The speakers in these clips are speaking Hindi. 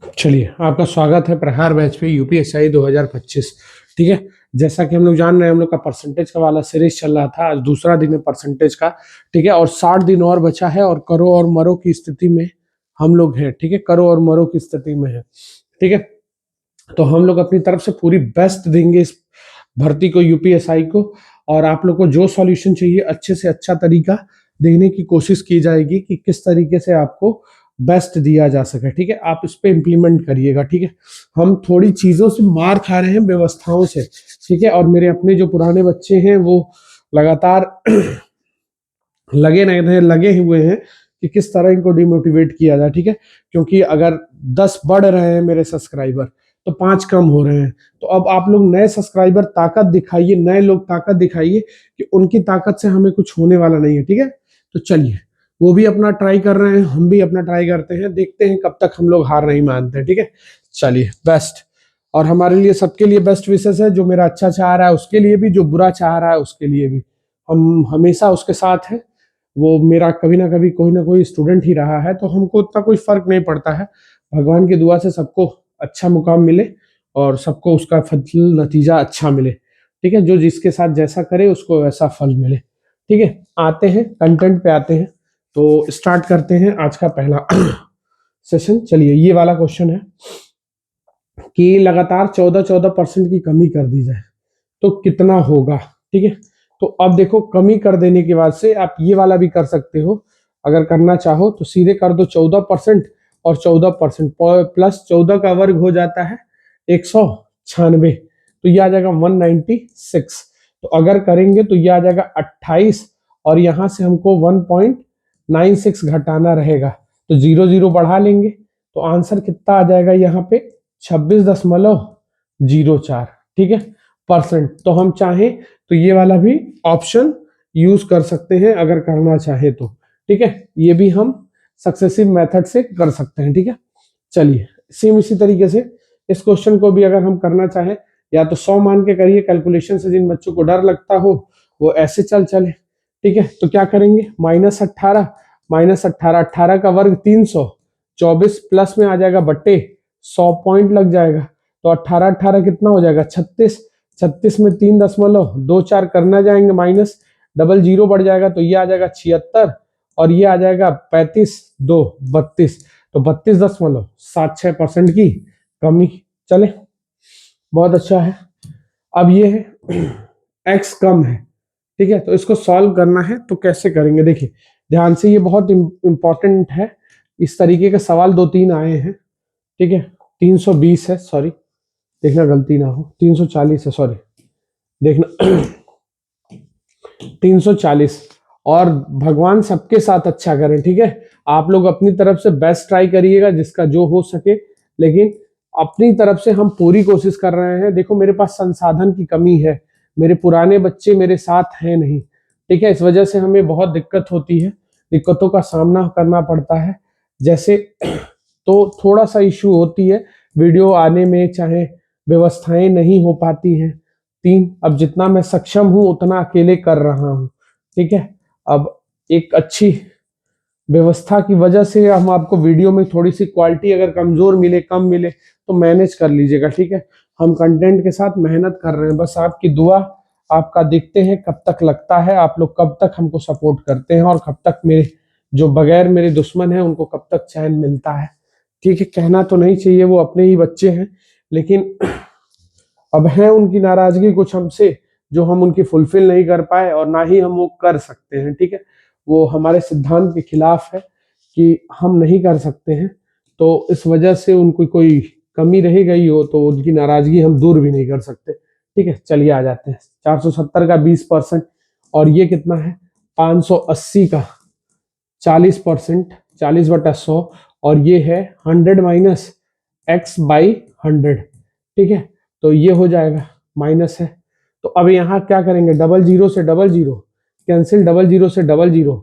चलिए, आपका स्वागत है प्रहार बैच पे यूपीएससी 2025। ठीक है। जैसा कि हम लोग जान रहे हैं, हम लोग का परसेंटेज का वाला सीरीज चल रहा था। आज दूसरा दिन है परसेंटेज का। ठीक है। और 60 दिन और बचा है और करो और मरो की स्थिति में हम लोग हैं। ठीक है। करो और मरो की स्थिति में है। ठीक है। तो हम लोग अपनी तरफ से पूरी बेस्ट देंगे इस भर्ती को, यूपीएसआई को। और आप लोग को जो सॉल्यूशन चाहिए अच्छे से अच्छा तरीका देने की कोशिश की जाएगी कि किस तरीके से आपको बेस्ट दिया जा सके। ठीक है। आप इस पे इम्प्लीमेंट करिएगा। ठीक है। हम थोड़ी चीजों से मार खा रहे हैं, व्यवस्थाओं से। ठीक है। और मेरे अपने जो पुराने बच्चे हैं वो लगातार लगे हुए हैं कि किस तरह इनको डिमोटिवेट किया जाए। ठीक है। क्योंकि अगर 10 बढ़ रहे हैं मेरे सब्सक्राइबर तो 5 कम हो रहे हैं। तो अब आप लोग नए सब्सक्राइबर ताकत दिखाइए, नए लोग ताकत दिखाइए कि उनकी ताकत से हमें कुछ होने वाला नहीं है। ठीक है। तो चलिए, वो भी अपना ट्राई कर रहे हैं, हम भी अपना ट्राई करते हैं, देखते हैं कब तक हम लोग हार नहीं मानते। ठीक है। चलिए, बेस्ट। और हमारे लिए, सबके लिए बेस्ट विशेष है। जो मेरा अच्छा चाह रहा है उसके लिए भी, जो बुरा चाह रहा है उसके लिए भी। हम हमेशा उसके साथ हैं। वो मेरा कभी ना कोई स्टूडेंट ही रहा है, तो हमको उतना कोई फर्क नहीं पड़ता है। भगवान की दुआ से सबको अच्छा मुकाम मिले और सबको उसका फल नतीजा अच्छा मिले। ठीक है। जो जिसके साथ जैसा करे उसको वैसा फल मिले। ठीक है। आते हैं कंटेंट पे, आते हैं तो स्टार्ट करते हैं आज का पहला सेशन। चलिए, ये वाला क्वेश्चन है कि लगातार 14% की कमी कर दी जाए तो कितना होगा। ठीक है। तो अब देखो, कमी कर देने के बाद से आप ये वाला भी कर सकते हो। अगर करना चाहो तो सीधे कर दो 14%। और 14% प्लस 14 का वर्ग हो जाता है 196। तो ये आ जाएगा 196। तो अगर करेंगे तो ये आ जाएगा 28। और यहां से हमको 1.96 घटाना रहेगा। तो 0 0 बढ़ा लेंगे तो आंसर कितना आ जाएगा यहाँ पे? 26.04। ठीक है, परसेंट। तो हम चाहें तो ये वाला भी ऑप्शन यूज कर सकते हैं अगर करना चाहे तो। ठीक है। ये भी हम सक्सेसिव मेथड से कर सकते हैं। ठीक है। चलिए, सेम इसी तरीके से इस क्वेश्चन को भी अगर हम करना चाहें, या तो 100 मान के करिए। कैलकुलेशन से जिन बच्चों को डर लगता हो वो ऐसे चले। ठीक है। तो क्या करेंगे? -18, -18, 18 का वर्ग 300, 24 प्लस में आ जाएगा बट्टे 100 पॉइंट लग जाएगा। तो 18 18 कितना हो जाएगा? 36। 36 में 3.24 करना जाएंगे माइनस, डबल जीरो बढ़ जाएगा तो ये आ जाएगा 76। और ये आ जाएगा 35 2 32। तो 32.76% की कमी। चले, बहुत अच्छा है। अब ये है एक्स कम है। ठीक है। तो इसको सॉल्व करना है तो कैसे करेंगे? देखिए ध्यान से, ये बहुत इंपॉर्टेंट है। इस तरीके के सवाल 2 3 आए हैं। ठीक है। 320 है, सॉरी, देखना गलती ना हो, 340 है, सॉरी, देखना 340। और भगवान सबके साथ अच्छा करें। ठीक है। आप लोग अपनी तरफ से बेस्ट ट्राई करिएगा जिसका जो हो सके, लेकिन अपनी तरफ से हम पूरी कोशिश कर रहे हैं। देखो, मेरे पास संसाधन की कमी है, मेरे पुराने बच्चे मेरे साथ हैं नहीं। ठीक है। इस वजह से हमें बहुत दिक्कत होती है, दिक्कतों का सामना करना पड़ता है। जैसे तो थोड़ा सा इश्यू होती है वीडियो आने में, चाहे व्यवस्थाएं नहीं हो पाती हैं। 3, अब जितना मैं सक्षम हूं उतना अकेले कर रहा हूं। ठीक है। अब एक अच्छी व्यवस्था की वजह से हम आपको वीडियो में थोड़ी सी क्वालिटी अगर कमजोर मिले, कम मिले, तो मैनेज कर लीजिएगा। ठीक है। हम कंटेंट के साथ मेहनत कर रहे हैं, बस आपकी दुआ, आपका देखते हैं कब तक लगता है, आप लोग कब तक हमको सपोर्ट करते हैं और कब तक मेरे जो बगैर मेरे दुश्मन है उनको कब तक चैन मिलता है। ठीक है। कहना तो नहीं चाहिए, वो अपने ही बच्चे हैं, लेकिन अब है उनकी नाराजगी कुछ हमसे जो हम उनकी फुलफिल नहीं कर पाए और ना ही हम वो कर सकते हैं। ठीक है। वो हमारे सिद्धांत के खिलाफ है कि हम नहीं कर सकते हैं। तो इस वजह से उनको कोई कमी रह गई हो तो उनकी नाराजगी हम दूर भी नहीं कर सकते। ठीक है। चलिए आ जाते हैं। 470 का 20%, और ये कितना है? 580 का 40%, 40/100। और ये है 100 माइनस x/100। ठीक है। तो ये हो जाएगा, माइनस है। तो अब यहाँ क्या करेंगे? डबल जीरो से double zero cancel, double zero से डबल जीरो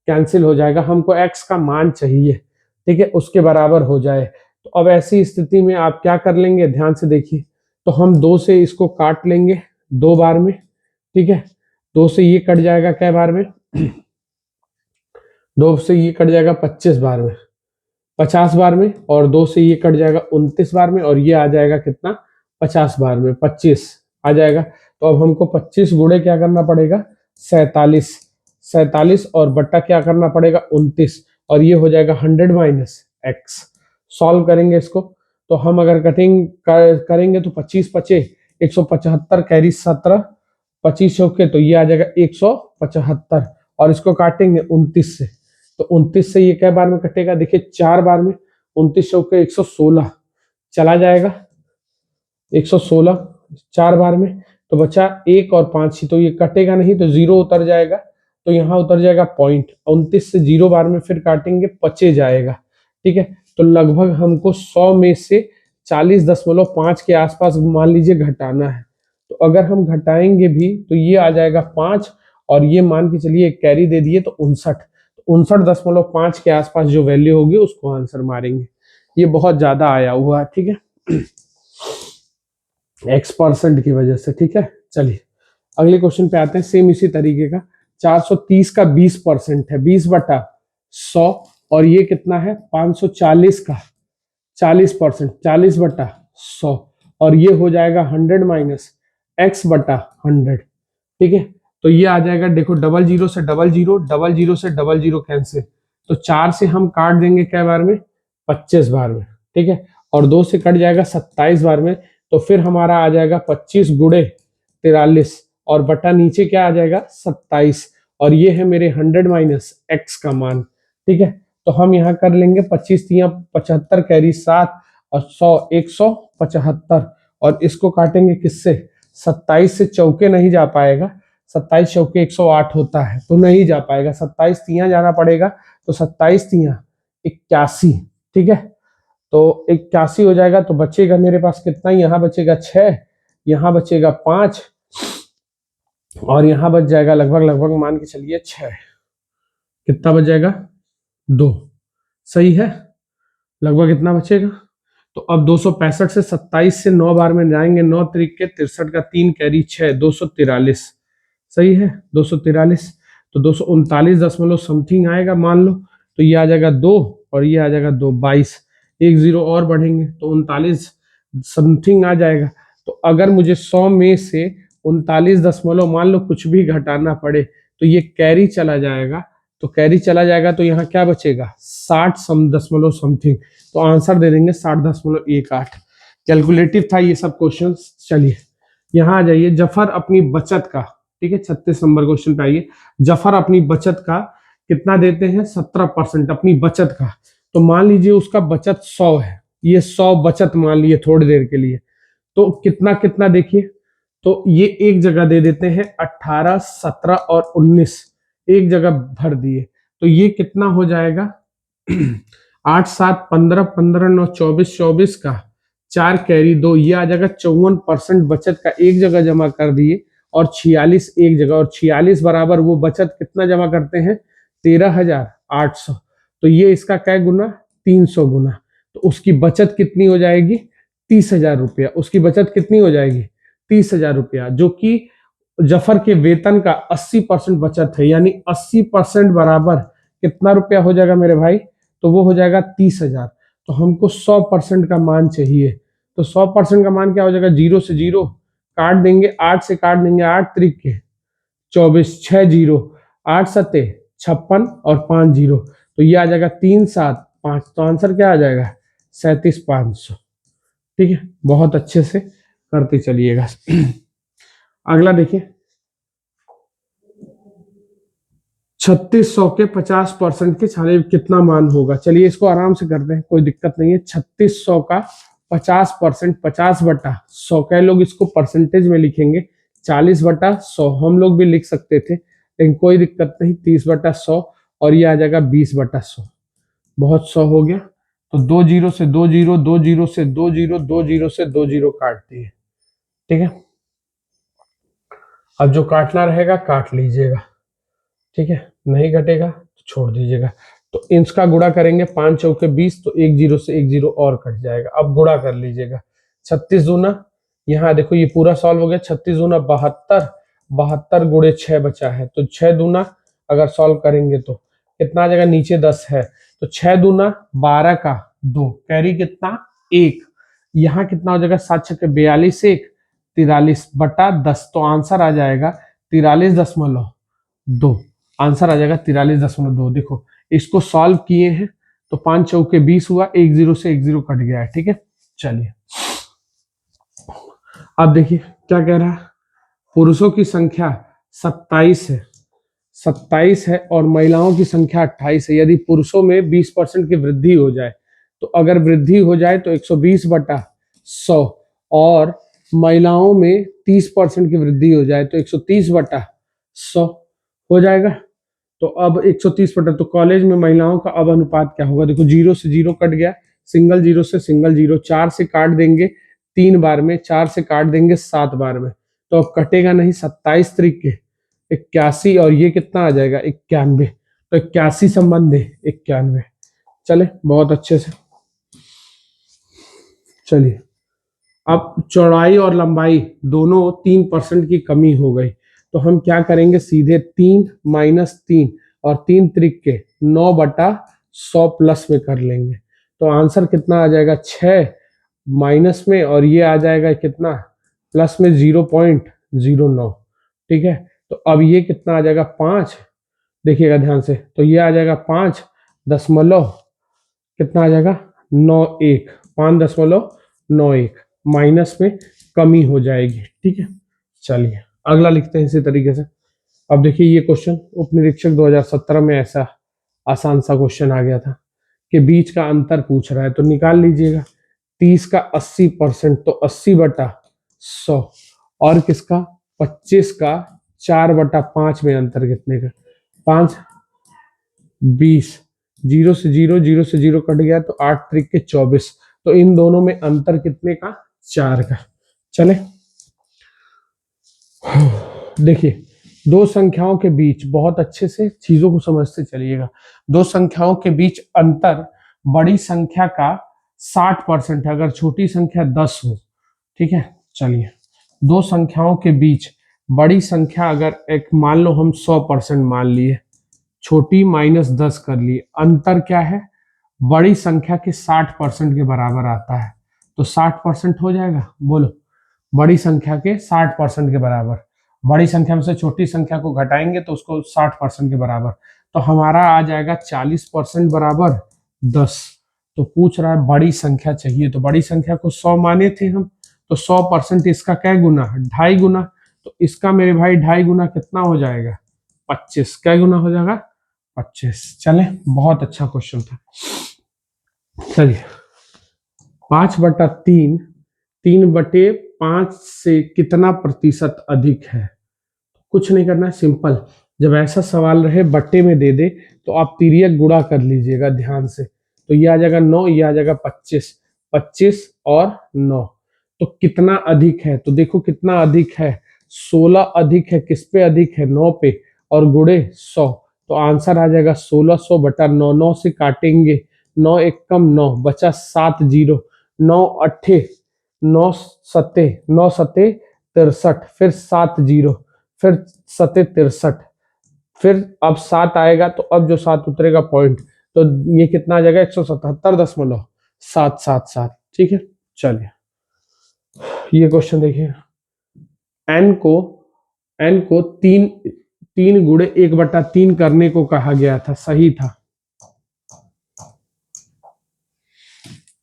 कैंसिल हो जाएगा। हमको x का मान चाहिए, ठीक है, उसके बराबर हो जाए। तो अब ऐसी स्थिति में आप क्या कर लेंगे? ध्यान से देखिए। तो हम 2 से इसको काट लेंगे 2 बार में। ठीक है। 2 से ये कट जाएगा कै बार में? 2 से ये कट जाएगा 25 बार में। 50 बार में, और 2 से ये कट जाएगा 29 बार में, और ये आ जाएगा कितना 50 बार में 25 आ जाएगा। तो अब हमको 25 गुणे क्या करना पड़ेगा 47, 47 और बट्टा क्या करना पड़ेगा 29, और ये हो जाएगा 100 माइनस एक्स। सॉल्व करेंगे इसको, तो हम अगर कटिंग करेंगे तो 25 पचे 175 कैरी 17, 25 चौके तो ये आ जाएगा 175, और इसको काटेंगे 29 से, तो 29 से ये क्या बार में कटेगा देखिए 4 बार में, 29 चौके 116 चला जाएगा 116 4 बार में, तो बचा 1 और 5 ही, तो ये कटेगा नहीं तो 0 उतर जाएगा, तो यहाँ उतर जाएगा पॉइंट, 29 से 0 बार में फिर काटेंगे पचे जाएगा। ठीक है, तो लगभग हमको 100 में से 40.5 के आसपास मान लीजिए घटाना है। तो अगर हम घटाएंगे भी तो ये आ जाएगा 5, और ये मान के चलिए एक कैरी दे दिए तो 59.5 के आसपास जो वैल्यू होगी उसको आंसर मारेंगे। ये बहुत ज्यादा आया हुआ है, ठीक है, x% की वजह से। ठीक है, चलिए अगले क्वेश्चन पे आते हैं, सेम इसी तरीके का। 430 का 20% है 20/100, और ये कितना है 540 का 40%, 40/100, और ये हो जाएगा 100 माइनस x/100। ठीक है, तो ये आ जाएगा, देखो डबल जीरो से डबल जीरो, डबल जीरो से डबल जीरो कैंसिल, तो 4 से हम काट देंगे क्या बार में 25 बार में। ठीक है, और 2 से कट जाएगा 27 बार में, तो फिर हमारा आ जाएगा 25 गुणे 43, और बटा नीचे क्या आ जाएगा 27, और ये है मेरे 100 माइनस एक्स का मान। ठीक है, तो हम यहाँ कर लेंगे 25 तिया 75 कैरी 7 और 100 175, और इसको काटेंगे किससे 27 से, चौके नहीं जा पाएगा, 27 चौके 108 होता है तो नहीं जा पाएगा, 27 तिया जाना पड़ेगा, तो 27 तिया 81। ठीक है, तो 81 हो जाएगा, तो बचेगा मेरे पास कितना, यहाँ बचेगा 6, यहाँ बचेगा 5, और यहाँ बच जाएगा लगभग लगभग मान के चलिए 6, कितना बच जाएगा 2, सही है, लगभग इतना बचेगा। तो अब 265 से 27 से 9 बार में जाएंगे, 9 तरीक के 63 का 3 कैरी 6, 243, सही है 243, तो 239 समथिंग आएगा मान लो, तो ये आ जाएगा 2 और ये आ जाएगा 2, 22, 1 0 और बढ़ेंगे तो 39 समथिंग आ जाएगा। तो अगर मुझे 100 में से 39 मान लो कुछ भी घटाना पड़े, तो ये कैरी चला जाएगा, तो कैरी चला जाएगा, तो यहाँ क्या बचेगा 60 समथिंग, तो आंसर दे देंगे 60.18। कैलकुलेटिव था ये सब क्वेश्चन। चलिए यहाँ आ जाइए, जफर अपनी बचत का, ठीक है 36 नंबर क्वेश्चन पे आइए। जफर अपनी बचत का कितना देते हैं 17% अपनी बचत का, तो मान लीजिए उसका बचत 100 है, ये 100 बचत मान लिए थोड़ी देर के लिए, तो कितना कितना देखिए, तो ये एक जगह दे देते हैं 18 17 और 19 एक जगह भर दिए, तो ये कितना हो जाएगा 8 7 15 15 9 24 24 का 4 कैरी 2, ये आ जाएगा 54% बचत का एक जगह जमा कर दिए, और 46 एक जगह, और 46 बराबर वो बचत कितना जमा करते हैं 13,800, तो ये इसका क्या गुना 300 गुना, तो उसकी बचत कितनी हो जाएगी 30,000 रुपया, उसकी बचत कितनी हो जाएगी 30,000 रुपया, जो कि जफर के वेतन का 80% बचत है, यानी 80% बराबर कितना रुपया हो जाएगा मेरे भाई, तो वो हो जाएगा 30,000। तो हमको 100% का मान चाहिए, तो 100% का मान क्या हो जाएगा, 0 से 0 काट देंगे, 8 से काट देंगे, 8 त्रिक के 24, 6 0, 8 सते 56 और 5 0, तो ये आ जाएगा 3 7 5, तो आंसर क्या आ जाएगा 37,500। ठीक है, बहुत अच्छे से करते चलिएगा। अगला देखिए, 3600 के 50% के छाले कितना मान होगा, चलिए इसको आराम से करते हैं, कोई दिक्कत नहीं है। 3600 का 50%, 50/100, कई लोग इसको परसेंटेज में लिखेंगे, 40/100 हम लोग भी लिख सकते थे, लेकिन कोई दिक्कत नहीं, 30/100, और ये आ जाएगा 20/100, बहुत 100 हो गया, तो 2 0 से 2 0, 2 0 से 2 0, 2 0 से 2 0 काट दिए। ठीक है, अब जो काटना रहेगा काट लीजिएगा, ठीक है, नहीं घटेगा तो छोड़ दीजिएगा। तो इसका गुणा करेंगे 5 चौके 20, तो 1 0 से 1 0 और कट जाएगा। अब गुणा कर लीजिएगा, 36 दूना, यहाँ देखो ये पूरा सॉल्व हो गया, 36 दूना 72, 72 गुणे 6 बचा है, तो 6 दूना अगर सॉल्व करेंगे तो कितना आ जाएगा, नीचे 10 है तो 6 दूना 12 का 2, कैरी कितना 1, यहाँ कितना हो जाएगा 7 × 42 1, 43/10। तो आंसर आ जाएगा 43.2, आंसर आ जाएगा 43.2। देखो इसको सॉल्व किए हैं तो 5 चौके 20 हुआ, एक जीरो से एक जीरो कट गया है, ठीक है। चलिए अब देखिए क्या कह रहा है, पुरुषों की संख्या 27 है, 27 है और महिलाओं की संख्या 28 है। यदि पुरुषों में 20% की वृद्धि हो जाए, तो अगर वृद्धि हो जाए तो 120/100, और महिलाओं में 30% की वृद्धि हो जाए तो 130/100 हो जाएगा। तो अब 130 तो कॉलेज में महिलाओं का अब अनुपात क्या होगा, देखो 0 से 0 कट गया, सिंगल जीरो से सिंगल जीरो, 4 से काट देंगे 3 बार में, 4 से काट देंगे 7 बार में, तो अब कटेगा नहीं, 27 तरीके 81, और ये कितना आ जाएगा 91, तो 81 संबंध है 91। चले बहुत अच्छे से। चलिए अब चौड़ाई और लंबाई दोनों 3% की कमी हो गई, तो हम क्या करेंगे, सीधे 3 - 3 और 3 तरीके 9/100 प्लस में कर लेंगे। तो आंसर कितना आ जाएगा 6 माइनस में, और ये आ जाएगा कितना प्लस में 0.09, ठीक है। तो अब ये कितना आ जाएगा 5, देखिएगा ध्यान से, तो ये आ जाएगा 5 दशमलव कितना आ जाएगा 91, 5.91 माइनस में कमी हो जाएगी, ठीक है। चलिए अगला लिखते हैं इसी तरीके से। अब देखिए ये क्वेश्चन उपनिरीक्षक 2017 में ऐसा आसान सा क्वेश्चन आ गया था कि बीच का अंतर पूछ रहा है, तो निकाल लीजिएगा। 30 का 80%, तो 80/100, और किसका 25 का 4/5 में अंतर कितने का 5, 20, 0 से 0, 0 से 0 कट गया, तो 8 तरीके 24, तो इन दोनों में अंतर कितने का 4 का। चले देखिए दो संख्याओं के बीच, बहुत अच्छे से चीजों को समझते चलिएगा, दो संख्याओं के बीच अंतर बड़ी संख्या का 60% है, अगर छोटी संख्या 10 हो, ठीक है। चलिए दो संख्याओं के बीच बड़ी संख्या अगर एक मान लो हम 100% मान लिए, छोटी -10 कर लिए, अंतर क्या है बड़ी संख्या के 60% के बराबर आता है, तो 60% हो जाएगा, बोलो बड़ी संख्या के 60% के बराबर, बड़ी संख्या में से छोटी संख्या को घटाएंगे तो उसको 60% के बराबर, तो हमारा आ जाएगा 40% बराबर 10। तो पूछ रहा है बड़ी संख्या चाहिए, तो बड़ी संख्या को 100 माने थे हम, तो 100% इसका क्या गुना, 2.5 गुना, तो इसका मेरे भाई 2.5 गुना कितना हो जाएगा 25, क्या गुना हो जाएगा 25। चले बहुत अच्छा क्वेश्चन था। चलिए 5/3 3/5 से कितना प्रतिशत अधिक है, कुछ नहीं करना है, सिंपल। जब ऐसा सवाल रहे बट्टे में दे दे तो आप तिर्यक गुणा कर लीजिएगा ध्यान से, तो ये आ जाएगा 9, ये आ जाएगा 25, 25 और 9, तो कितना अधिक है, तो देखो कितना अधिक है 16 अधिक है, किस पे अधिक है 9 पे, और गुणे 100, तो आंसर आ जाएगा 1600/9, 9 से काटेंगे 9 एक कम 9 बचा 7 जीरो, 9 अट्ठे 9 सत्ते 9 सत्ते 63, फिर 7 जीरो, फिर 7 63, फिर अब 7 आएगा, तो अब जो 7 उतरेगा पॉइंट, तो ये कितना आ जाएगा 177.777, ठीक है। चलिए ये क्वेश्चन देखिए, एन को तीन 1/3 करने को कहा गया था, सही था,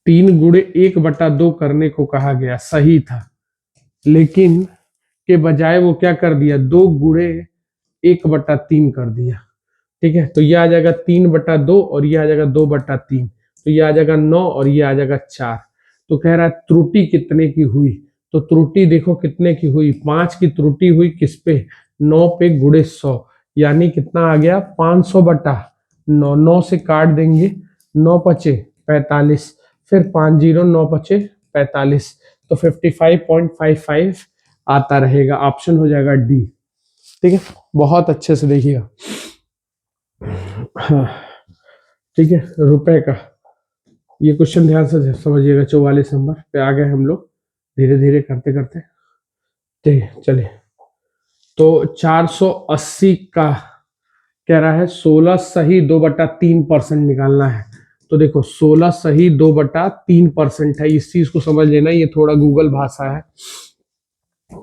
3 × 1/2 करने को कहा गया, सही था, लेकिन के बजाय वो क्या कर दिया 2 × 1/3 कर दिया, ठीक है। तो ये आ जाएगा 3/2 और ये आ जाएगा 2/3, तो ये आ जाएगा 9 और ये आ जाएगा 4। तो कह रहा है त्रुटि कितने की हुई, तो त्रुटि देखो कितने की हुई, 5 की त्रुटि हुई किस पे 9 पे गुणे 100, यानी कितना आ गया 500/9, 9 से काट देंगे 9 पचे 45, फिर 5 जीरो 9 पचे 45, तो 55.55 आता रहेगा, ऑप्शन हो जाएगा डी, ठीक है। बहुत अच्छे से देखिएगा, हाँ ठीक है। रुपए का ये क्वेश्चन ध्यान से समझिएगा, 44 नंबर पे आ गए हम लोग, धीरे धीरे करते करते, ठीक है। चलिए तो 480 का कह रहा है 16 सही 2/3% निकालना है, तो देखो 16 सही 2/3% है, इस चीज को समझ लेना, ये थोड़ा गूगल भाषा है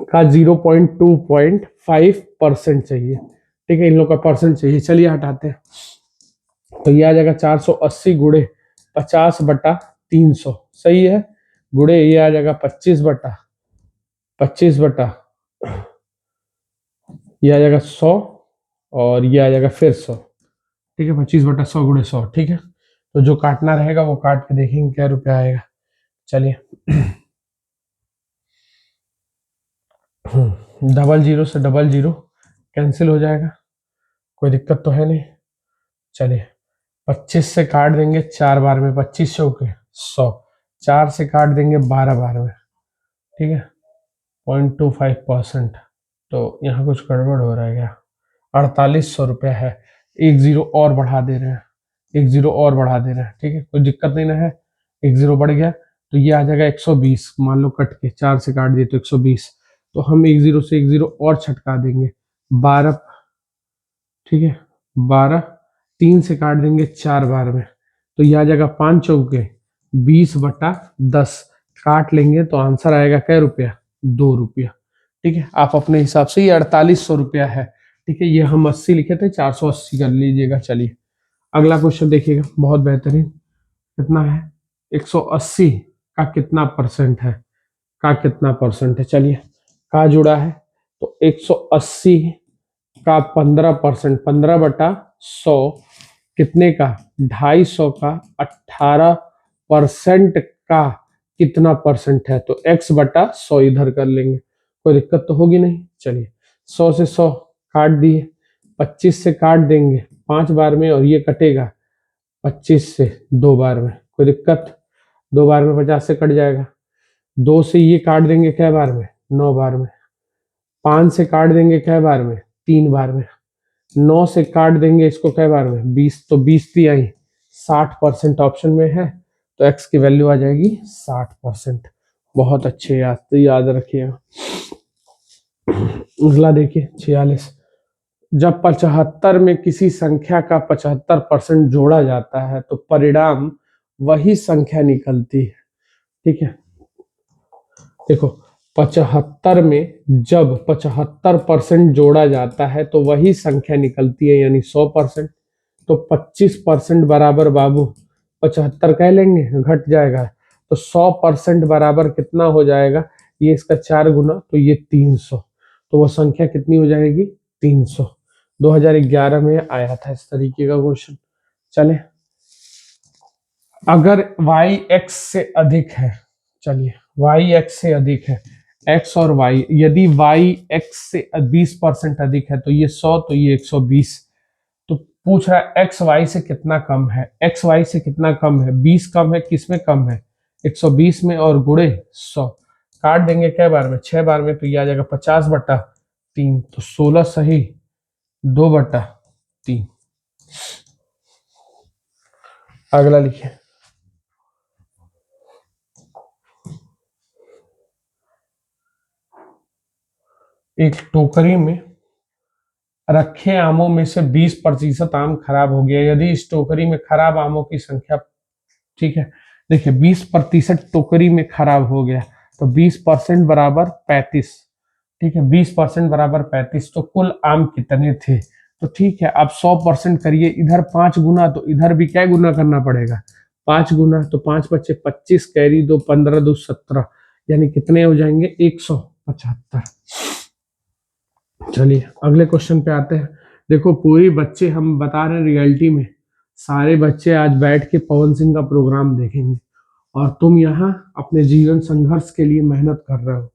का 0.2.5% चाहिए, ठीक है, इन लोग का परसेंट चाहिए। चलिए हटाते हैं, तो ये आ जाएगा 480 गुणे 50/300, सही है, गुणे ये आ जाएगा 25/25, ये आ जाएगा 100, और ये आ जाएगा फिर 100, ठीक है, 25/100 गुणे 100, ठीक है। तो जो काटना रहेगा वो काट के देखेंगे क्या रुपया आएगा। चलिए 00 से 00 कैंसिल हो जाएगा, कोई दिक्कत तो है नहीं। चलिए 25 से काट देंगे 4 बार में, 25 चौके 100, 4 से काट देंगे 12 बार में, ठीक है, 0.25%। तो यहाँ कुछ गड़बड़ हो रहा है क्या, 4800 रुपया है, एक जीरो और बढ़ा दे रहे हैं, एक जीरो और बढ़ा दे रहे हैं, ठीक है, कोई दिक्कत नहीं ना है, एक जीरो बढ़ गया तो ये आ जाएगा 120, मान लो कट के 4 से काट दिए तो 120, तो हम एक जीरो से एक जीरो और छटका देंगे 12, ठीक है, 12, 3 से काट देंगे 4 बार में, तो ये आ जाएगा 5 चौके 20/10, काट लेंगे तो आंसर आएगा क्या रुपया, 2 रुपया, ठीक है। आप अपने हिसाब से, ये 4800 रुपया है, ठीक है, ये हम 80 लिखे थे, 480 कर लीजिएगा। चलिए अगला क्वेश्चन देखिएगा, बहुत बेहतरीन, कितना है 180 का कितना परसेंट है, का कितना परसेंट है, चलिए का जुड़ा है, तो 180 का 15%, 15/100 कितने का, 250 का 18% का कितना परसेंट है, तो x/100 इधर कर लेंगे, कोई दिक्कत तो होगी नहीं। चलिए 100 से 100 काट दिए, 25 से काट देंगे 5 बार में, और ये कटेगा 25 से 2 बार में, कोई दिक्कत, 2 बार में 50 से कट जाएगा, 2 से ये काट देंगे क्या बार में, 9 बार में, 5 से काट देंगे क्या बार में, 3 बार में, 9 से काट देंगे इसको क्या बार में, 20, तो 20 भी आई, 60% ऑप्शन में है, तो x की वैल्यू आ जाएगी 60%। बहुत अच्छे, याद रखिएगा। अगला देखिए 46, जब 75 में किसी संख्या का 75% जोड़ा जाता है तो परिणाम वही संख्या निकलती है, ठीक है। देखो 75 में जब 75% जोड़ा जाता है तो वही संख्या निकलती है, यानी 100%, तो 25% बराबर बाबू 75 कह लेंगे, घट जाएगा, तो 100% बराबर कितना हो जाएगा, ये इसका 4 गुना, तो ये 300, तो वो संख्या कितनी हो जाएगी, 300। 2011 में आया था इस तरीके का क्वेश्चन। चले अगर y x से अधिक है, चलिए y x से अधिक है, x और y, यदि y x से 20% अधिक है तो ये 100, तो ये 120, तो पूछ रहा है एक्स वाई से कितना कम है, एक्स वाई से कितना कम है, 20 कम है, किसमें कम है, 120 में, और गुणे 100, काट देंगे क्या बार में, 6 बार में, तो ये आ जाएगा 50/3, तो 16 सही 2/3। अगला लिखिए, एक टोकरी में रखे आमों में से 20% आम खराब हो गया, यदि इस टोकरी में खराब आमों की संख्या, ठीक है, देखिए 20% टोकरी में खराब हो गया, तो 20% बराबर 35, ठीक है, 20% बराबर 35, तो कुल आम कितने थे, तो ठीक है, आप 100% करिए, इधर 5 गुना, तो इधर भी क्या गुना करना पड़ेगा, 5 गुना, तो 5 बच्चे 25, कैरी 2, 15 2 17, यानी कितने हो जाएंगे 175। चलिए अगले क्वेश्चन पे आते हैं। देखो पूरी बच्चे हम बता रहे हैं, रियलिटी में सारे बच्चे आज बैठ के पवन सिंह का प्रोग्राम देखेंगे, और तुम यहाँ अपने जीवन संघर्ष के लिए मेहनत कर रहे हो।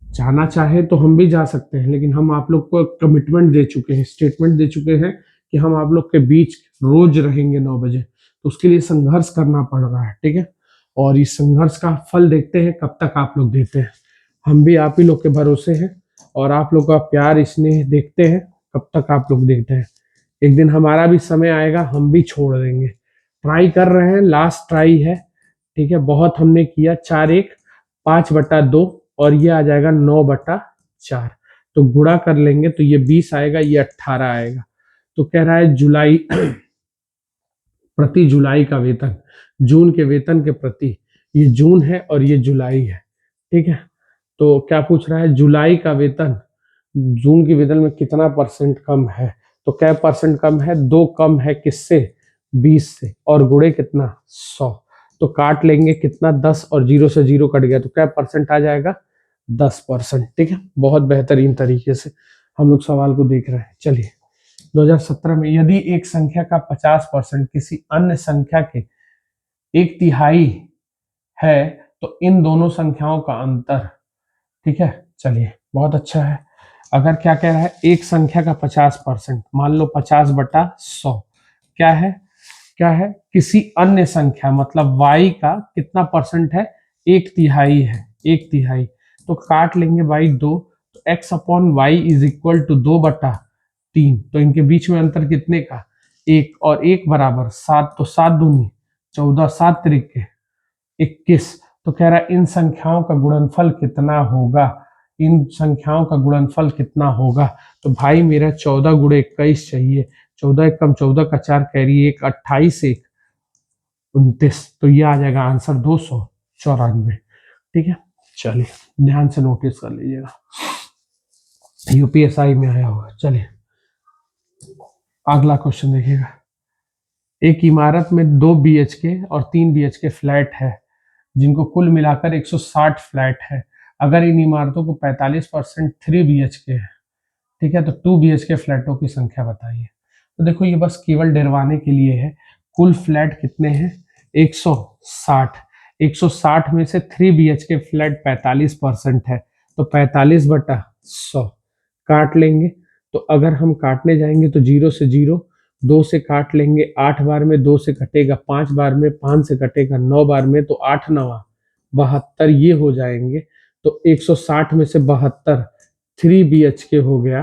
जाना चाहे तो हम भी जा सकते हैं, लेकिन हम आप लोग को कमिटमेंट दे चुके हैं, स्टेटमेंट दे चुके हैं कि हम आप लोग के बीच रोज रहेंगे 9 बजे, तो उसके लिए संघर्ष करना पड़ रहा है, ठीक है। और इस संघर्ष का फल देखते हैं कब तक आप लोग देते हैं, हम भी आप ही लोग के भरोसे हैं, और आप लोग का प्यार स्नेह देखते हैं कब तक आप लोग देखते हैं। एक दिन हमारा भी समय आएगा, हम भी छोड़ देंगे, ट्राई कर रहे हैं, लास्ट ट्राई है, ठीक है, बहुत हमने किया, 4 1 5/2, और ये आ जाएगा 9/4, तो गुणा कर लेंगे तो ये 20 आएगा, ये 18 आएगा, तो कह रहा है जुलाई प्रति जुलाई का वेतन, जून के वेतन के प्रति, ये जून है और ये जुलाई है, ठीक है। तो क्या पूछ रहा है, जुलाई का वेतन जून के वेतन में कितना परसेंट कम है, तो क्या परसेंट कम है, 2 कम है किससे, 20 से, और गुणे कितना 100, तो काट लेंगे कितना 10 और 0 से 0 कट गया तो क्या परसेंट आ जाएगा 10%, ठीक है। बहुत बेहतरीन तरीके से हम लोग सवाल को देख रहे हैं। चलिए 2017 में यदि एक संख्या का 50% किसी अन्य संख्या के 1/3 है तो इन दोनों संख्याओं का अंतर, ठीक है। चलिए बहुत अच्छा है। अगर क्या कह रहा है, एक संख्या का 50%, मान लो 50/100, क्या है, क्या है, किसी अन्य संख्या मतलब y का कितना परसेंट है, 1/3 है, 1/3, तो काट लेंगे बाई 2, तो x/y इज इक्वल टू 2/3, तो इनके बीच में अंतर कितने का, 1, और 1 बराबर 7, तो 7 दूनी 14, 7 तिरिके 21, तो कह रहा है इन संख्याओं का गुणनफल कितना होगा, इन संख्याओं का गुणनफल कितना होगा, तो भाई मेरा 14 गुणे 21 चाहिए, 14 एक कम 14 का 4 कैरी 1, 28 1 29, तो ये आ जाएगा आंसर 294, ठीक है। चलिए ध्यान से नोटिस कर लीजिएगा, यूपीएसआई में आया होगा। चलिए अगला क्वेश्चन देखिएगा, एक इमारत में 2 बीएचके और 3 बीएचके फ्लैट है जिनको कुल मिलाकर 160 फ्लैट है। अगर इन इमारतों को 45% 3 बीएचके है, ठीक है, तो 2 बीएचके फ्लैटों की संख्या बताइए। तो देखो ये बस केवल डरवाने के लिए है, कुल फ्लैट कितने हैं 160, 160 में से 3 बीएचके फ्लैट 45% है, तो 45/100 काट लेंगे। तो अगर हम काटने जाएंगे तो 0 से 0, 2 से काट लेंगे, 8 बार में 2 से कटेगा, 5 बार में 5 से कटेगा, 9 बार में, तो 8 9 72 ये हो जाएंगे। तो 160 में से 72 3 बीएचके हो गया,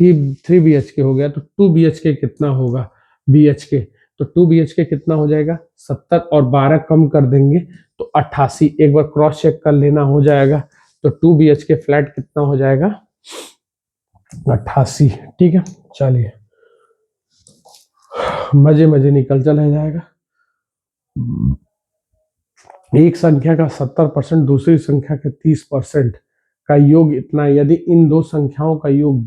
3 बीएचके हो गया, तो 2 बीएचके कितना होगा, बीएचके, तो 2 बीएचके कितना हो जाएगा 70, और 12 कम कर देंगे तो 88, एक बार क्रॉस चेक कर लेना हो जाएगा, तो 2 बीएचके फ्लैट कितना हो जाएगा 88, ठीक है। चलिए मजे मजे निकल चला जाएगा। एक संख्या का 70% दूसरी संख्या के 30% का योग इतना, यदि इन दो संख्याओं का योग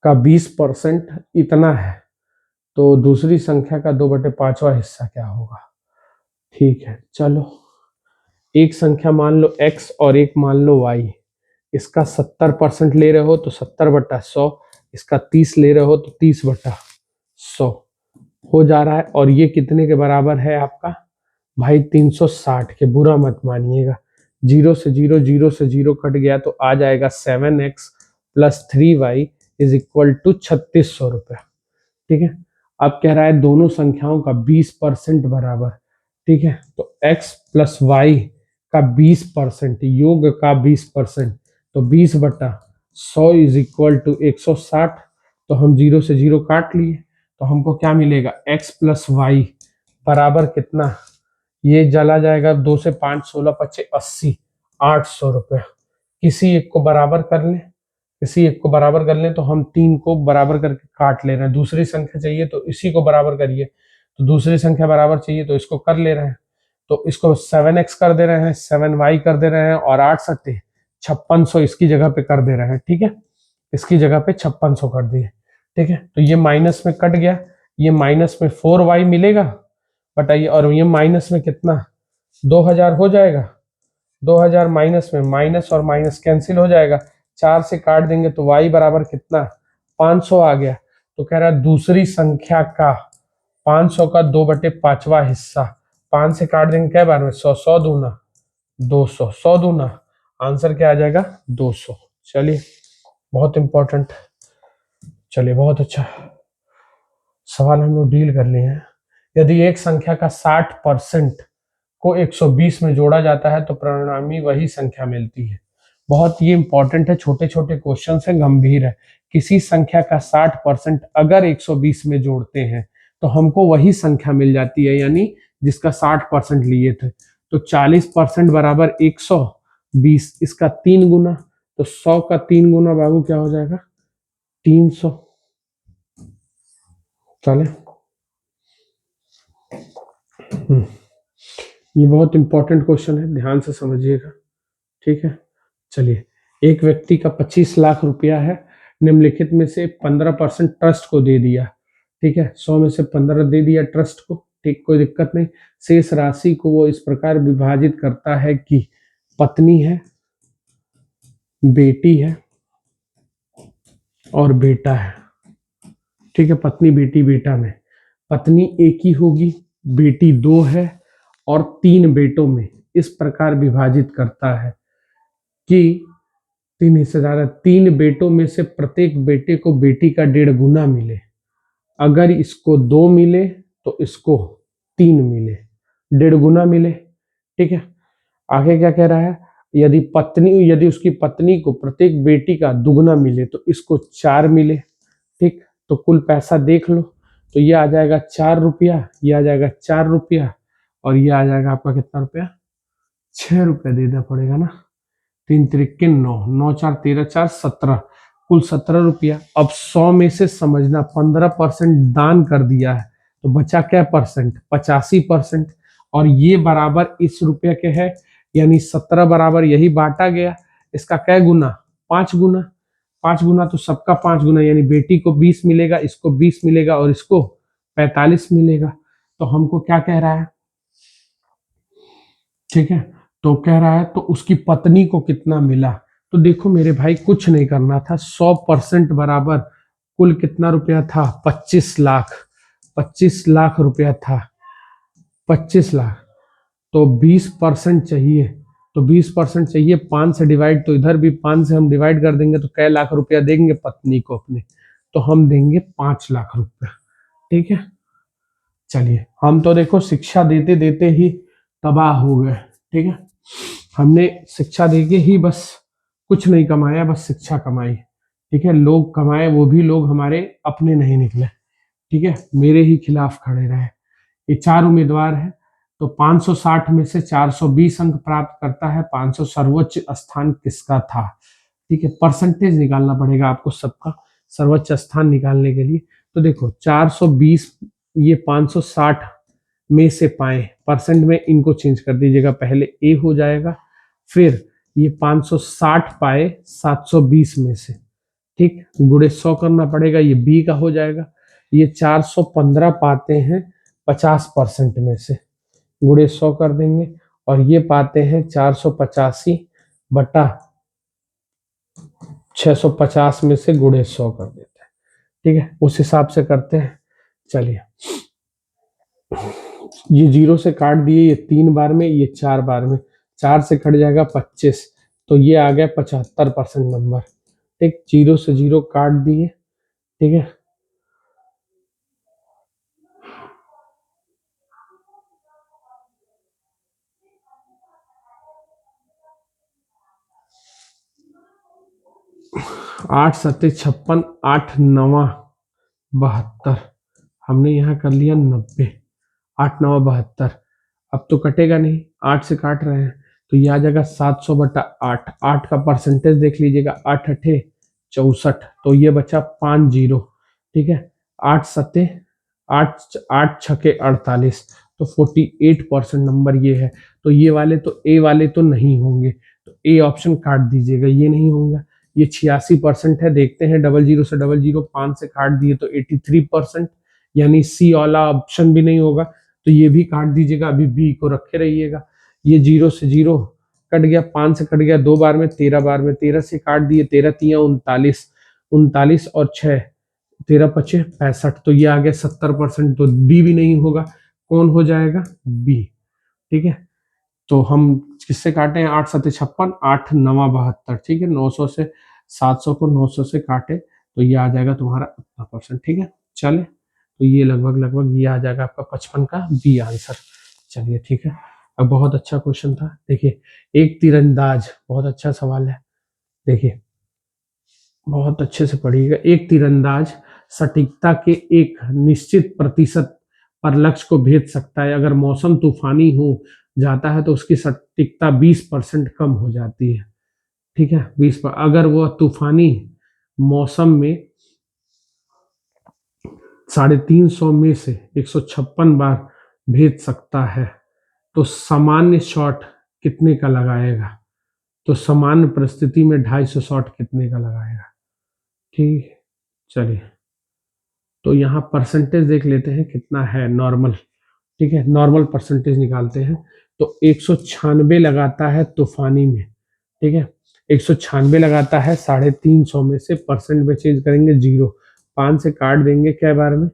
का 20% इतना है तो दूसरी संख्या का 2/5वां हिस्सा क्या होगा, ठीक है। चलो एक संख्या मान लो x और एक मान लो y, इसका 70% ले रहे हो तो 70/100, इसका 30 ले रहे हो तो 30/100 हो जा रहा है, और ये कितने के बराबर है आपका भाई 360 के, बुरा मत मानिएगा, 0 से 0, 0 से 0 कट गया तो आ जाएगा 7x + 3y is equal to 3600 रुपया, ठीक है। अब कह रहा है दोनों संख्याओं का 20% बराबर, ठीक है, तो x + y का 20%, योग का 20%, तो 20/100 इज इक्वल टू 160, तो हम 0 से 0 काट लिए, तो हमको क्या मिलेगा x + y बराबर कितना, ये चला जाएगा 2 से 5 16 25 80, 800 रुपया। किसी एक को बराबर कर लें, किसी एक को बराबर कर लें, तो हम 3 को बराबर करके काट ले रहे हैं, दूसरी संख्या चाहिए तो इसी को बराबर करिए, तो दूसरी संख्या बराबर चाहिए तो इसको कर ले रहे हैं, तो इसको 7x कर दे रहे हैं, 7y कर दे रहे हैं, और 8 सत्ते 5600 इसकी जगह पे कर दे रहे हैं, ठीक है, इसकी जगह पे 5600 कर दिए, ठीक है। तो ये माइनस में कट गया, ये माइनस में 4y मिलेगा, बताइए, और ये माइनस में कितना 2000 हो जाएगा, 2000 माइनस में, माइनस और माइनस कैंसिल हो जाएगा, 4 से काट देंगे तो y बराबर कितना 500 आ गया, तो कह रहा है दूसरी संख्या का 500 का 2/5वां हिस्सा, 5 से काट देंगे क्या बार में 100, 100 दूना 200, 100 दूना, आंसर क्या आ जाएगा 200। चलिए बहुत इंपॉर्टेंट, चलिए बहुत अच्छा सवाल हम लोग डील कर लिए हैं। यदि एक संख्या का 60% को 120 में जोड़ा जाता है तो परिणामी वही संख्या मिलती है। बहुत ये इंपॉर्टेंट है, छोटे छोटे क्वेश्चन है, गंभीर है। किसी संख्या का 60% अगर 120 में जोड़ते हैं तो हमको वही संख्या मिल जाती है, यानी जिसका 60% लिए थे, तो 40% बराबर 120, इसका 3 गुना, तो 100 का 3 गुना बाबू क्या हो जाएगा 300। चले ये बहुत इंपॉर्टेंट क्वेश्चन है, ध्यान से समझिएगा। ठीक है, चलिए। एक व्यक्ति का 25 लाख रुपया है, निम्नलिखित में से 15% ट्रस्ट को दे दिया। ठीक है, 100 में से 15 दे दिया ट्रस्ट को। ठीक, कोई दिक्कत नहीं। शेष राशि को वो इस प्रकार विभाजित करता है कि पत्नी है, बेटी है और बेटा है। ठीक है, पत्नी बेटी बेटा में पत्नी एक ही होगी, बेटी दो है और 3 बेटों में इस प्रकार विभाजित करता है कि 3 हिस्सेदार है, 3 बेटों में से प्रत्येक बेटे को बेटी का 1.5 गुना मिले। अगर इसको 2 मिले तो इसको 3 मिले, 1.5 गुना मिले। ठीक है, आगे क्या कह रहा है, यदि उसकी पत्नी को प्रत्येक बेटी का दुगना मिले तो इसको 4 मिले। ठीक, तो कुल पैसा देख लो, तो ये आ जाएगा 4 रुपया, ये आ जाएगा 4 रुपया और ये आ जाएगा आपका कितना रुपया, 6 रुपया देना पड़ेगा ना। 3 त्रिके 9, 9 4 13 4 17, कुल 17 रुपया। अब 100 में से समझना 15% दान कर दिया है, तो बचा क्या परसेंट, 85%। और ये बराबर इस रुपये के है, यानी 17 बराबर यही बांटा गया, इसका क्या गुना, 5 गुना। 5 गुना तो सबका 5 गुना, यानी बेटी को 20 मिलेगा, इसको 20 मिलेगा और इसको 45 मिलेगा। तो हमको क्या कह रहा है, ठीक है, तो कह रहा है तो उसकी पत्नी को कितना मिला। तो देखो मेरे भाई, कुछ नहीं करना था, 100% बराबर कुल कितना रुपया था, 25 लाख। 25 लाख रुपया था, 25 लाख। तो 20% चाहिए, तो 20% चाहिए, 5 से डिवाइड, तो इधर भी 5 से हम डिवाइड कर देंगे तो कै लाख रुपया देंगे पत्नी को अपने, तो हम देंगे 5 लाख रुपया। ठीक है, चलिए। हम तो देखो शिक्षा देते देते ही तबाह हो गए। ठीक है, हमने शिक्षा देके ही बस कुछ नहीं कमाया, बस शिक्षा कमाई। ठीक है, लोग कमाए, वो भी लोग हमारे अपने नहीं निकले। ठीक है, मेरे ही खिलाफ खड़े रहे। ये 4 उम्मीदवार है, तो 560 में से 420 अंक प्राप्त करता है, 500 सर्वोच्च स्थान किसका था। ठीक है, परसेंटेज निकालना पड़ेगा आपको सबका सर्वोच्च स्थान निकालने के लिए। तो देखो 420, ये 560 में से पाए, परसेंट में इनको चेंज कर दीजिएगा, पहले ए हो जाएगा, फिर ये 560 पाए 720 में से। ठीक, गुणे 100 करना पड़ेगा, ये बी का हो जाएगा। ये 415 पाते हैं 50% में से, गुणे 100 कर देंगे, और ये पाते हैं 485 बटा 650 में से गुणे 100 कर देते हैं। ठीक है, उस हिसाब से करते हैं। चलिए, ये 0 से काट दिए, ये 3 बार में, ये 4 बार में, 4 से कट जाएगा 25, तो ये आ गया 75% नंबर। ठीक, 0 से 0 काट दिए। ठीक है, आठ सत्ते 56, 8 नवा 72, हमने यहाँ कर लिया 90, 8 9 72। अब तो कटेगा नहीं, 8 से काट रहे हैं, तो ये आ जाएगा 700 बटा 8। 8 का परसेंटेज देख लीजिएगा, 8 अठे 64, तो ये बचा 5 जीरो। ठीक है, 8 सत्ते 8, 8 छके 48, तो 48% नंबर ये है। तो ये वाले तो, ए वाले तो नहीं होंगे, तो ए ऑप्शन काट दीजिएगा, ये नहीं होगा। ये 86% है, देखते हैं, 00 से 00 5 से काट दिए तो 83%, यानी सी वाला ऑप्शन भी नहीं होगा, तो ये भी काट दीजिएगा, अभी बी को रखे रहिएगा। ये 0 से 0 कट गया, 5 से कट गया 2 बार में, 13 बार में, 13 से काट दिए, 13 तिया 39, 39 और 6 13 पचे 65, तो ये आ गया 70%, तो डी भी नहीं होगा, कौन हो जाएगा, बी। ठीक है, तो हम किससे काटे हैं, 8 7 56, 8 9 72। ठीक है, 900 से 700 को 900 से काटे तो ये आ जाएगा तुम्हारा उतना परसेंट। ठीक है, चले, तो ये लगभग लगभग ये आ जाएगा आपका 55 का बी आंसर। चलिए, ठीक है। अब बहुत अच्छा क्वेश्चन था, देखिए, एक तीरंदाज, बहुत अच्छा सवाल है, देखिए बहुत अच्छे से पढ़िएगा। एक तीरंदाज सटीकता के एक निश्चित प्रतिशत पर लक्ष्य को भेद सकता है, अगर मौसम तूफानी हो जाता है तो उसकी सटीकता 20% कम हो जाती है। ठीक है, 20 पर, अगर वह तूफानी मौसम में 350 में से 156 बार भेज सकता है, तो सामान्य शॉट कितने का लगाएगा, तो सामान्य परिस्थिति में 250 शॉट कितने का लगाएगा। ठीक है, चलिए तो यहाँ परसेंटेज देख लेते हैं कितना है नॉर्मल। ठीक है, नॉर्मल परसेंटेज निकालते हैं। तो 196 लगाता है तूफानी में। ठीक है, 196 लगाता है 350 में से, परसेंट में चेंज करेंगे 0, 5 से काट देंगे क्या बार में,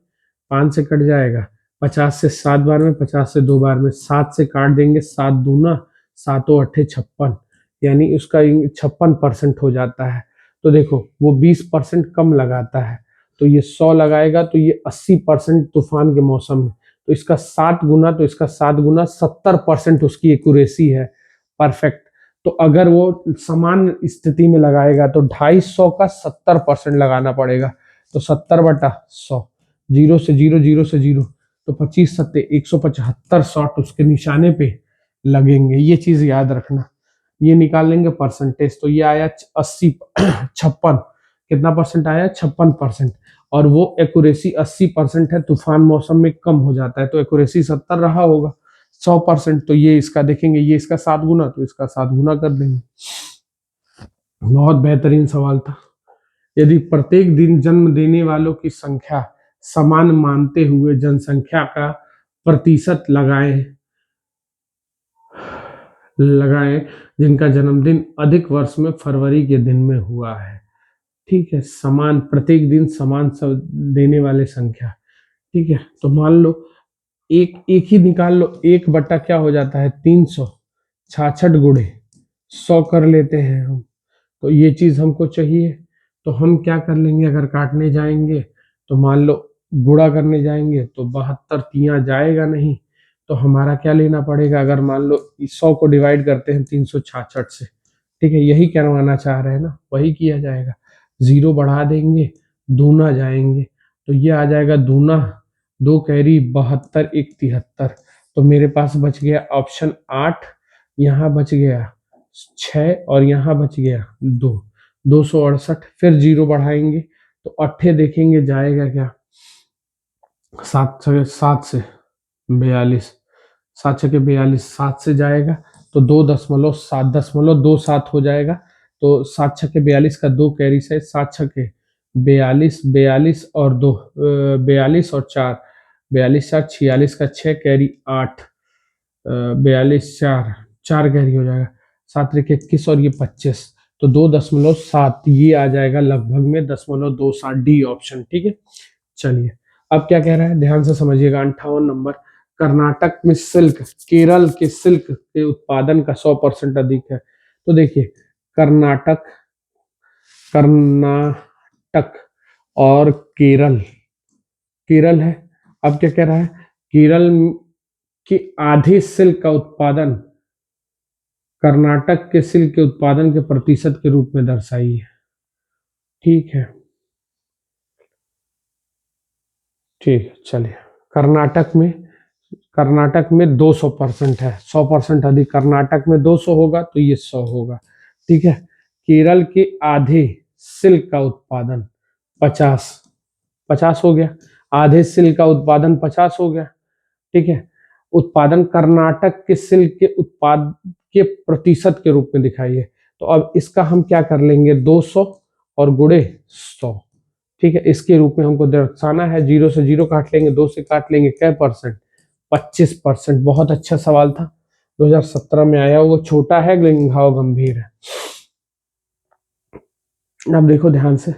5 से कट जाएगा, 50 से 7 बार में, 50 से 2 बार में, 7 से काट देंगे, 7 दूना 7 अट्ठे 56, यानी उसका 56% हो जाता है। तो देखो वो 20% कम लगाता है, तो ये 100 लगाएगा तो ये 80% तूफान के मौसम में, तो इसका 7 गुना, तो इसका 7 गुना 70% उसकी एक्यूरेसी है, परफेक्ट। तो अगर वो समान स्थिति में लगाएगा तो 250 का 70% लगाना पड़ेगा, तो 70/100, 0 से 0, 0 से 0, तो 25 सत्ते 175 शॉट उसके निशाने पे लगेंगे। ये चीज याद रखना। ये निकाल लेंगे परसेंटेज, तो ये आया 80 56, कितना परसेंट आया, 56%। और वो एक्यूरेसी 80% है, तूफान मौसम में कम हो जाता है, तो एक्यूरेसी 70 रहा होगा, 100%। तो ये इसका देखेंगे, ये इसका 7 गुना, तो इसका 7 गुना कर देंगे। बहुत बेहतरीन सवाल था। यदि प्रत्येक दिन जन्म देने वालों की संख्या समान मानते हुए जनसंख्या का प्रतिशत लगाएं जिनका जन्मदिन अधिक वर्ष में फरवरी के दिन में हुआ है। ठीक है, समान प्रत्येक दिन समान सब देने वाले संख्या। ठीक है, तो मान लो एक एक ही निकाल लो, 1 बटा क्या हो जाता है 300, 66 गुणे 100 कर लेते हैं हम। तो ये चीज हमको चाहिए, तो हम क्या कर लेंगे, अगर काटने जाएंगे तो मान लो गुणा करने जाएंगे तो 72 तिया जाएगा नहीं, तो हमारा क्या लेना पड़ेगा, अगर मान लो 100 को डिवाइड करते हैं 366 से। ठीक है, यही करवाना चाह रहे हैं ना, वही किया जाएगा। 0 बढ़ा देंगे, दूना जाएंगे, तो ये आ जाएगा दूना, 2 कैरी 72 1 73, तो मेरे पास बच गया ऑप्शन 8, यहाँ बच गया 6 और यहाँ बच गया 2, 268। फिर 0 बढ़ाएंगे तो अट्ठे देखेंगे जाएगा क्या, 7 से 42, 7 छके 42, 7 से जाएगा तो 2.7 हो जाएगा, तो 7 छके 42 का 2 कैरी से 7 छके 42, 42 और 2, 42 और 4, 42 4 46 का 6 कैरी 8, 42 4 4 कैरी हो जाएगा, 7 त्रिक 21 और ये 25, तो 2.7 ये आ जाएगा लगभग में 0.27 डी ऑप्शन। ठीक है, चलिए अब क्या कह रहा है ध्यान से समझिएगा। 58 नंबर, कर्नाटक में सिल्क, केरल के सिल्क के उत्पादन का 100% अधिक है। तो देखिए कर्नाटक, कर्नाटक और केरल, केरल है। अब क्या कह रहा है, केरल के आधे सिल्क का उत्पादन कर्नाटक के सिल्क के उत्पादन के प्रतिशत के रूप में दर्शाइए। ठीक है, ठीक, चलिए कर्नाटक में 200% है, 100% अधिक, कर्नाटक में 200 होगा तो ये 100 होगा। ठीक है, केरल के आधे सिल्क का उत्पादन 50, 50 हो गया, आधे सिल्क का उत्पादन 50 हो गया। ठीक है, उत्पादन कर्नाटक के सिल्क के उत्पाद के प्रतिशत के रूप में दिखाइए। तो अब इसका हम क्या कर लेंगे, 200 और गुणे 100। ठीक है, इसके रूप में हमको दर्शाना है, 0 से 0 काट लेंगे, 2 से काट लेंगे, क्या परसेंट, 25%। बहुत अच्छा सवाल था, 2017 में आया, वो छोटा है लेकिन घाव गंभीर है। अब देखो ध्यान से,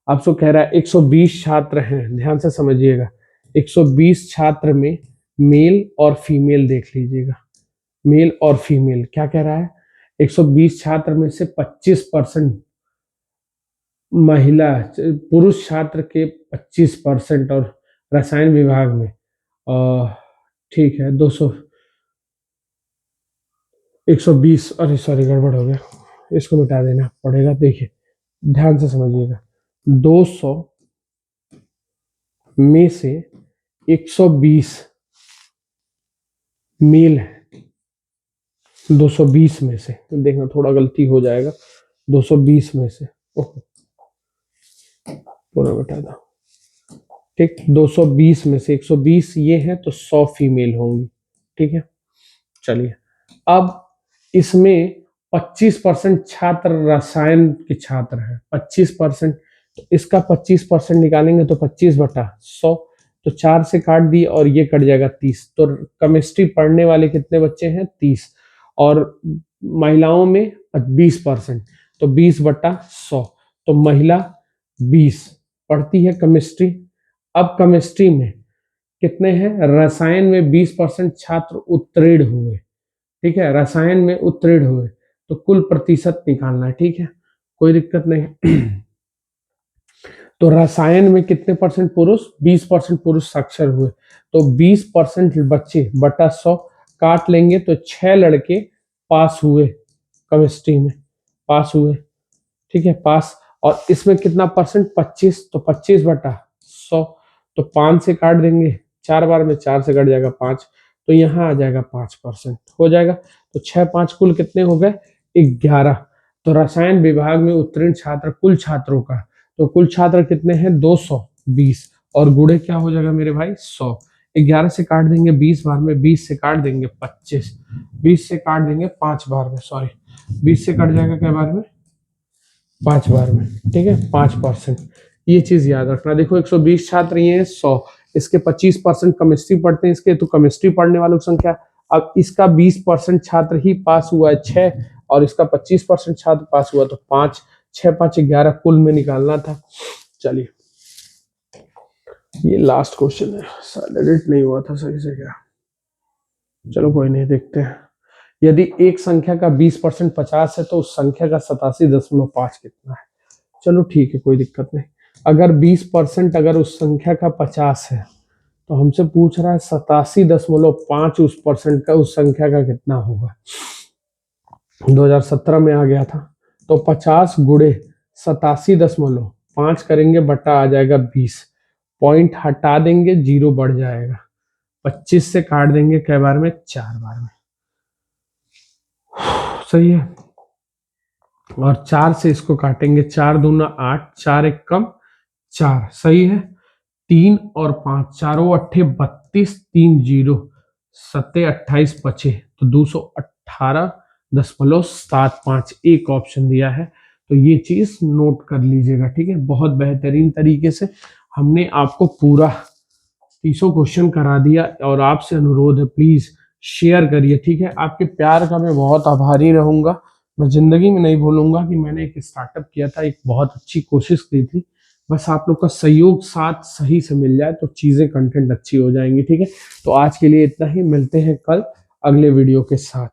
आपसे कह रहा है 120 छात्र हैं, ध्यान से समझिएगा, 120 छात्र में मेल और फीमेल देख लीजिएगा, मेल और फीमेल क्या कह रहा है, 120 छात्र में से 25% महिला, पुरुष छात्र के 25%, और रसायन विभाग में ठीक है 200, 120, अरे सॉरी गड़बड़ हो गया, इसको मिटा देना पड़ेगा। देखिए ध्यान से समझिएगा, 200 में से 120 मेल है, 220 में से, तो देखना थोड़ा गलती हो जाएगा, 220 में से, ओके पूरा मिटा दो। ठीक, 220 में से 120 ये है तो 100 फीमेल होंगी। ठीक है, चलिए, अब इसमें 25% छात्र रसायन के छात्र हैं, 25%, तो इसका 25% निकालेंगे तो 25/100, तो 4 से काट दिए और ये कट जाएगा 30। तो केमिस्ट्री पढ़ने वाले कितने बच्चे हैं? 30। और महिलाओं में 20%, तो 20/100, तो महिला 20 पढ़ती है केमिस्ट्री। अब केमिस्ट्री में कितने हैं? रसायन में 20% छात्र उत्तीर्ण हुए, ठीक है, रसायन में उत्तीर्ण हुए, तो कुल प्रतिशत निकालना है, ठीक है, कोई दिक्कत नहीं। तो रसायन में कितने परसेंट पुरुष? 20% पुरुष साक्षर हुए, तो 20% बच्चे बटा 100 काट लेंगे तो 6 लड़के पास हुए, केमिस्ट्री में पास हुए, ठीक है, पास। और इसमें कितना परसेंट? 25, तो 25/100, तो 5 से काट देंगे, 4 बार में 4 से कट जाएगा 5, तो यहाँ आ जाएगा 5% हो जाएगा। तो 6 5 कुल कितने हो गए? 11। तो रसायन विभाग में उत्तीर्ण छात्र कुल छात्रों का, तो कुल छात्र कितने हैं? 220, और गुणे क्या हो जाएगा मेरे भाई? 100। 11 से काट देंगे 20 बार में, 20 से काट देंगे 25, 20 से काट देंगे 5 बार में, सॉरी 20 से कट जाएगा क्या बार में? 5 बार में, ठीक है, 5%। ये चीज याद रखना। देखो 120 छात्र ये हैं, 100, इसके 25% केमिस्ट्री पढ़ते हैं इसके, तो केमिस्ट्री पढ़ने वालों की संख्या। अब इसका 20% छात्र ही पास हुआ है 6, और इसका 25% छात्र पास हुआ, तो 5, 6 5 11 कुल में निकालना था। चलिए, ये लास्ट क्वेश्चन है, एडिट नहीं हुआ था सही से क्या, चलो कोई नहीं, देखते हैं। यदि एक संख्या का 20% 50 है तो उस संख्या का 87.5 कितना है? चलो ठीक है, कोई दिक्कत नहीं। अगर 20% अगर उस संख्या का 50 है, तो हमसे पूछ रहा है 87.5 उस परसेंट का उस संख्या का कितना होगा? 2017 में आ गया था। तो 50 गुणे 87.5 करेंगे, बटा आ जाएगा 20, पॉइंट हटा देंगे, जीरो बढ़ जाएगा, 25 से काट देंगे कई बार में? 4 बार में, सही है। और 4 से इसको काटेंगे, 4 दूना 8, 4 एक कम 4, सही है। 3 और 5, चारों अट्ठे 32, 3 जीरो, 7 28 बचे, तो 218.75 एक ऑप्शन दिया है। तो ये चीज नोट कर लीजिएगा, ठीक है। बहुत बेहतरीन तरीके से हमने आपको पूरा 30 क्वेश्चन करा दिया, और आपसे अनुरोध है प्लीज शेयर करिए, ठीक है। आपके प्यार का मैं बहुत आभारी रहूंगा। मैं जिंदगी में नहीं भूलूंगा कि मैंने एक स्टार्टअप किया था, एक बहुत अच्छी कोशिश की थी। बस आप लोग का सहयोग साथ सही से मिल जाए तो चीजें कंटेंट अच्छी हो जाएंगी, ठीक है। तो आज के लिए इतना ही, मिलते हैं कल अगले वीडियो के साथ।